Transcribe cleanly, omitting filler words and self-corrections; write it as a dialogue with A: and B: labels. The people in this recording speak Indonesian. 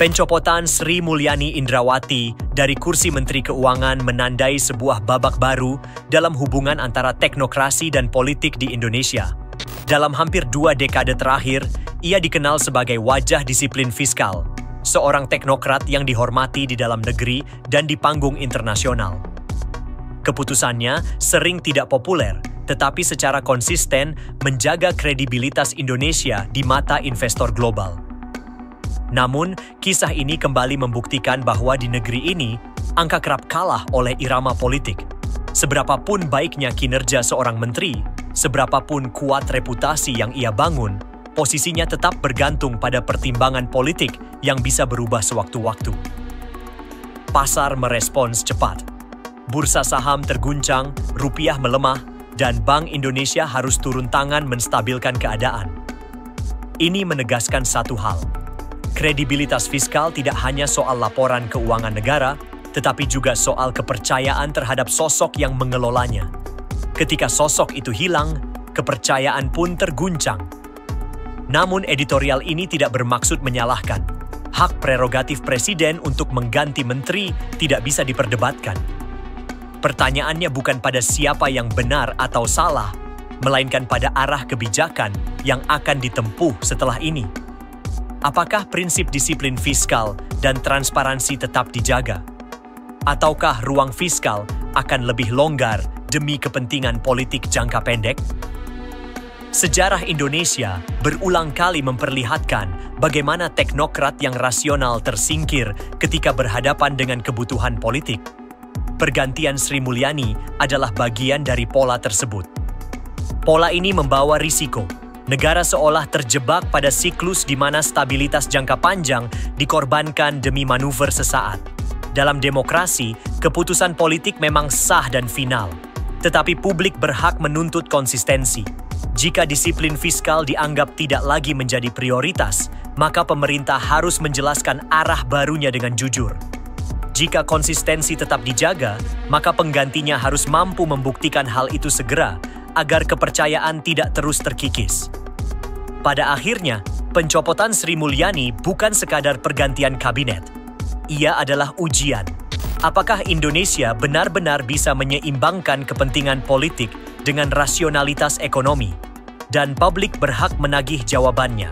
A: Pencopotan Sri Mulyani Indrawati dari kursi Menteri Keuangan menandai sebuah babak baru dalam hubungan antara teknokrasi dan politik di Indonesia. Dalam hampir 2 dekade terakhir, ia dikenal sebagai wajah disiplin fiskal, seorang teknokrat yang dihormati di dalam negeri dan di panggung internasional. Keputusannya sering tidak populer, tetapi secara konsisten menjaga kredibilitas Indonesia di mata investor global. Namun, kisah ini kembali membuktikan bahwa di negeri ini, angka kerap kalah oleh irama politik. Seberapapun baiknya kinerja seorang menteri, seberapapun kuat reputasi yang ia bangun, posisinya tetap bergantung pada pertimbangan politik yang bisa berubah sewaktu-waktu. Pasar merespons cepat. Bursa saham terguncang, rupiah melemah, dan Bank Indonesia harus turun tangan menstabilkan keadaan. Ini menegaskan satu hal. Kredibilitas fiskal tidak hanya soal laporan keuangan negara, tetapi juga soal kepercayaan terhadap sosok yang mengelolanya. Ketika sosok itu hilang, kepercayaan pun terguncang. Namun editorial ini tidak bermaksud menyalahkan. Hak prerogatif presiden untuk mengganti menteri tidak bisa diperdebatkan. Pertanyaannya bukan pada siapa yang benar atau salah, melainkan pada arah kebijakan yang akan ditempuh setelah ini. Apakah prinsip disiplin fiskal dan transparansi tetap dijaga? Ataukah ruang fiskal akan lebih longgar demi kepentingan politik jangka pendek? Sejarah Indonesia berulang kali memperlihatkan bagaimana teknokrat yang rasional tersingkir ketika berhadapan dengan kebutuhan politik. Pergantian Sri Mulyani adalah bagian dari pola tersebut. Pola ini membawa risiko. Negara seolah terjebak pada siklus di mana stabilitas jangka panjang dikorbankan demi manuver sesaat. Dalam demokrasi, keputusan politik memang sah dan final. Tetapi publik berhak menuntut konsistensi. Jika disiplin fiskal dianggap tidak lagi menjadi prioritas, maka pemerintah harus menjelaskan arah barunya dengan jujur. Jika konsistensi tetap dijaga, maka penggantinya harus mampu membuktikan hal itu segera, agar kepercayaan tidak terus terkikis. Pada akhirnya, pencopotan Sri Mulyani bukan sekadar pergantian kabinet. Ia adalah ujian. Apakah Indonesia benar-benar bisa menyeimbangkan kepentingan politik dengan rasionalitas ekonomi? Dan publik berhak menagih jawabannya.